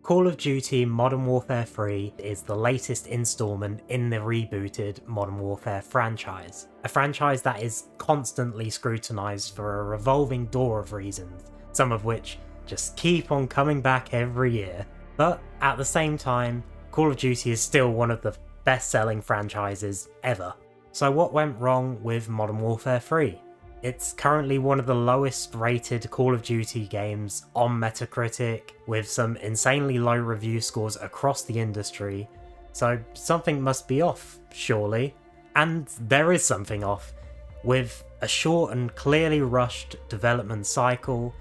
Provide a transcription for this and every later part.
Call of Duty Modern Warfare 3 is the latest installment in the rebooted Modern Warfare franchise. A franchise that is constantly scrutinised for a revolving door of reasons, some of which just keep on coming back every year. But at the same time, Call of Duty is still one of the best-selling franchises ever. So what went wrong with Modern Warfare 3? It's currently one of the lowest rated Call of Duty games on Metacritic, with some insanely low review scores across the industry, so something must be off, surely. And there is something off. With a short and clearly rushed development cycle,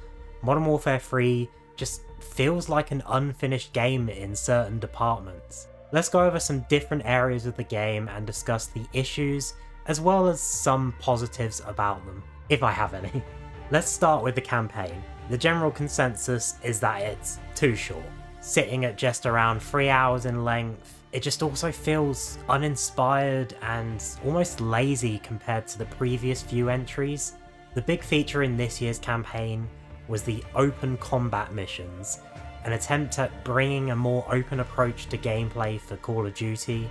Modern Warfare 3 just feels like an unfinished game in certain departments. Let's go over some different areas of the game and discuss the issues, as well as some positives about them, if I have any. Let's start with the campaign. The general consensus is that it's too short. Sitting at just around 3 hours in length, it just also feels uninspired and almost lazy compared to the previous few entries. The big feature in this year's campaign was the open combat missions, an attempt at bringing a more open approach to gameplay for Call of Duty.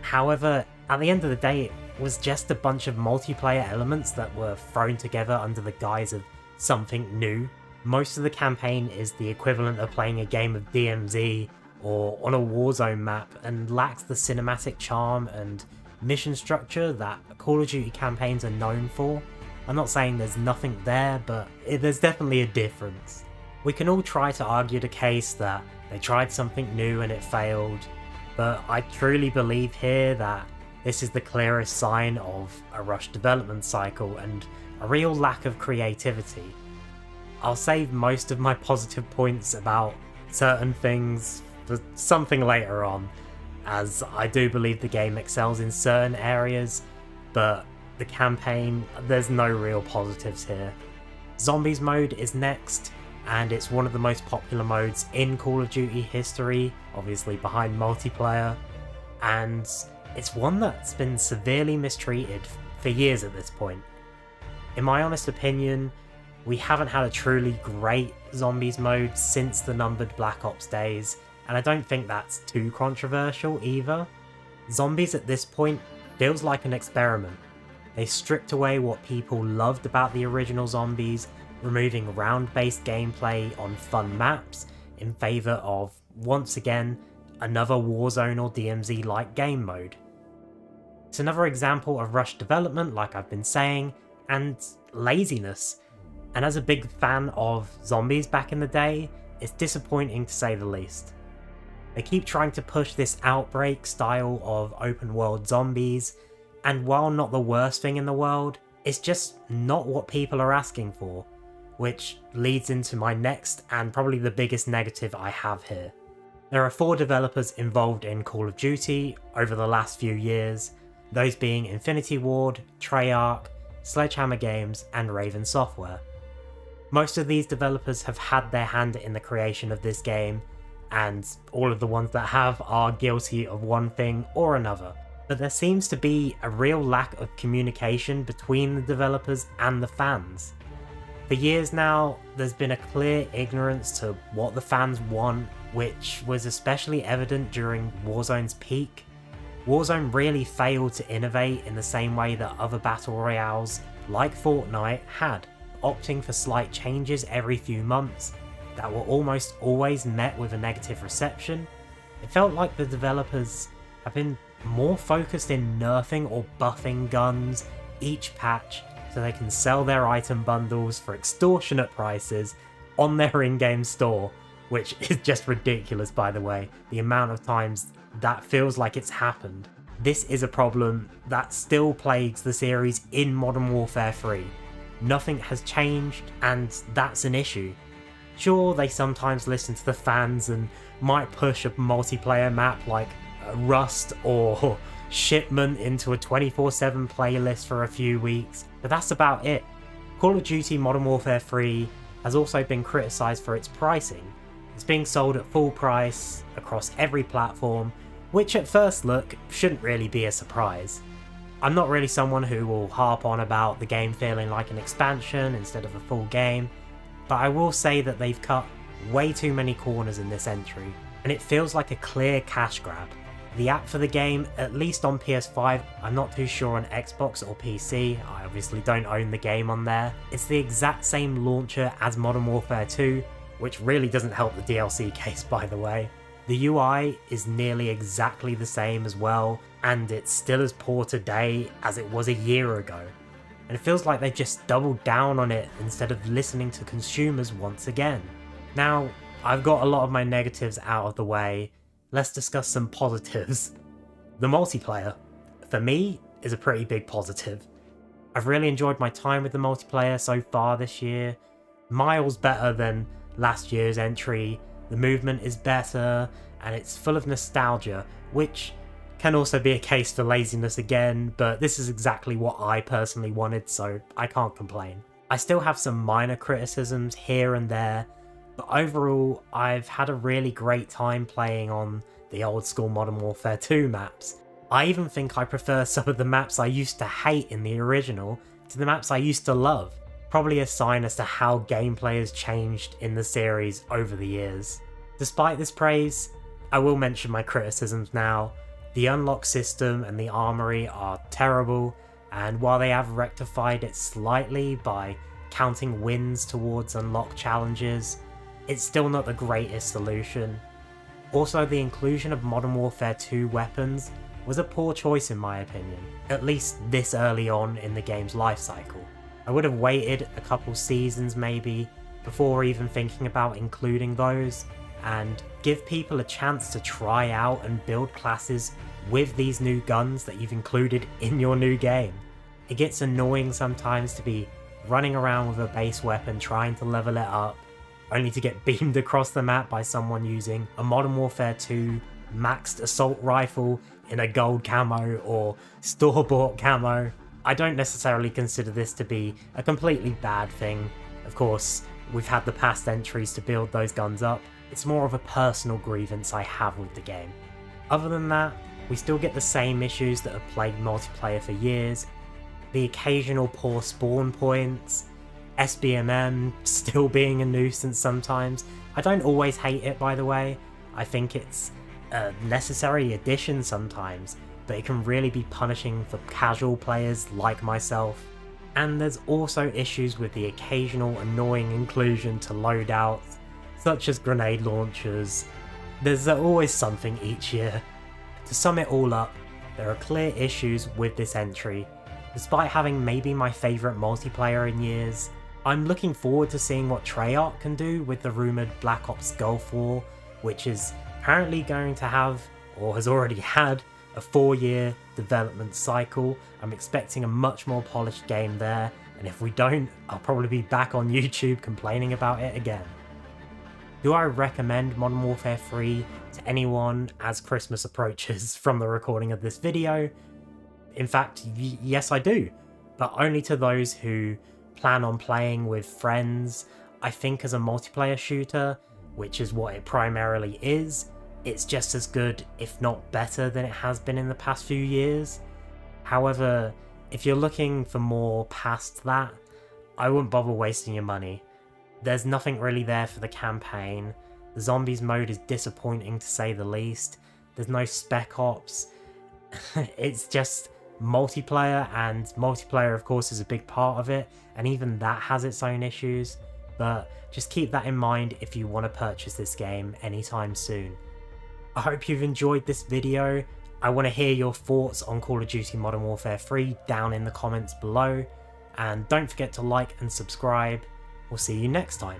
However, at the end of the day, it was just a bunch of multiplayer elements that were thrown together under the guise of something new. Most of the campaign is the equivalent of playing a game of DMZ or on a Warzone map, and lacks the cinematic charm and mission structure that Call of Duty campaigns are known for. I'm not saying there's nothing there, but there's definitely a difference. We can all try to argue the case that they tried something new and it failed, but I truly believe here that this is the clearest sign of a rushed development cycle and a real lack of creativity. I'll save most of my positive points about certain things for something later on, as I do believe the game excels in certain areas, but the campaign, there's no real positives here. Zombies mode is next, and it's one of the most popular modes in Call of Duty history, obviously behind multiplayer, and it's one that's been severely mistreated for years at this point. In my honest opinion, we haven't had a truly great Zombies mode since the numbered Black Ops days, and I don't think that's too controversial either. Zombies at this point feels like an experiment. They stripped away what people loved about the original Zombies, removing round-based gameplay on fun maps in favour of, once again, another Warzone or DMZ-like game mode. It's another example of rushed development, like I've been saying, and laziness. And as a big fan of Zombies back in the day, it's disappointing to say the least. They keep trying to push this Outbreak style of open world zombies, and while not the worst thing in the world, it's just not what people are asking for, which leads into my next and probably the biggest negative I have here. There are 4 developers involved in Call of Duty over the last few years, those being Infinity Ward, Treyarch, Sledgehammer Games, and Raven Software. Most of these developers have had their hand in the creation of this game, and all of the ones that have are guilty of one thing or another. But there seems to be a real lack of communication between the developers and the fans. For years now, there's been a clear ignorance to what the fans want, which was especially evident during Warzone's peak. Warzone really failed to innovate in the same way that other battle royales, like Fortnite, had, opting for slight changes every few months that were almost always met with a negative reception. It felt like the developers have been more focused in nerfing or buffing guns each patch so they can sell their item bundles for extortionate prices on their in-game store, which is just ridiculous, by the way, the amount of times that feels like it's happened. This is a problem that still plagues the series in Modern Warfare 3. Nothing has changed, and that's an issue. Sure, they sometimes listen to the fans and might push a multiplayer map like Rust or Shipment into a 24/7 playlist for a few weeks, but that's about it. Call of Duty Modern Warfare 3 has also been criticised for its pricing. It's being sold at full price across every platform, which at first look shouldn't really be a surprise. I'm not really someone who will harp on about the game feeling like an expansion instead of a full game, but I will say that they've cut way too many corners in this entry, and it feels like a clear cash grab. The app for the game, at least on PS5, I'm not too sure on Xbox or PC, I obviously don't own the game on there. It's the exact same launcher as Modern Warfare 2, which really doesn't help the DLC case by the way. The UI is nearly exactly the same as well, and it's still as poor today as it was a year ago. And it feels like they've just doubled down on it instead of listening to consumers once again. Now, I've got a lot of my negatives out of the way, let's discuss some positives. The multiplayer, for me, is a pretty big positive. I've really enjoyed my time with the multiplayer so far this year. Miles better than last year's entry, the movement is better, and it's full of nostalgia, which can also be a case for laziness again, but this is exactly what I personally wanted, so I can't complain. I still have some minor criticisms here and there, but overall I've had a really great time playing on the old school Modern Warfare 2 maps. I even think I prefer some of the maps I used to hate in the original to the maps I used to love. Probably a sign as to how gameplay has changed in the series over the years. Despite this praise, I will mention my criticisms now. The unlock system and the armory are terrible, and while they have rectified it slightly by counting wins towards unlock challenges, it's still not the greatest solution. Also, the inclusion of Modern Warfare 2 weapons was a poor choice in my opinion, at least this early on in the game's life cycle. I would have waited a couple seasons maybe before even thinking about including those, and give people a chance to try out and build classes with these new guns that you've included in your new game. It gets annoying sometimes to be running around with a base weapon trying to level it up, only to get beamed across the map by someone using a Modern Warfare 2 maxed assault rifle in a gold camo or store-bought camo. I don't necessarily consider this to be a completely bad thing. Of course, we've had the past entries to build those guns up. It's more of a personal grievance I have with the game. Other than that, we still get the same issues that have plagued multiplayer for years. The occasional poor spawn points, SBMM still being a nuisance sometimes. I don't always hate it by the way, I think it's a necessary addition sometimes, but it can really be punishing for casual players like myself. And there's also issues with the occasional annoying inclusion to loadouts, such as grenade launchers. There's always something each year. To sum it all up, there are clear issues with this entry. Despite having maybe my favourite multiplayer in years, I'm looking forward to seeing what Treyarch can do with the rumoured Black Ops Gulf War, which is apparently going to have, or has already had, a 4-year development cycle. I'm expecting a much more polished game there, and if we don't, I'll probably be back on YouTube complaining about it again. Do I recommend Modern Warfare 3 to anyone as Christmas approaches from the recording of this video? In fact, yes I do, but only to those who plan on playing with friends. I think as a multiplayer shooter, which is what it primarily is, it's just as good, if not better, than it has been in the past few years. However, if you're looking for more past that, I wouldn't bother wasting your money. There's nothing really there for the campaign. The zombies mode is disappointing to say the least. There's no spec ops. It's just multiplayer, and multiplayer of course is a big part of it, and even that has its own issues, but just keep that in mind if you want to purchase this game anytime soon. I hope you've enjoyed this video. I want to hear your thoughts on Call of Duty Modern Warfare 3 down in the comments below, and don't forget to like and subscribe. We'll see you next time.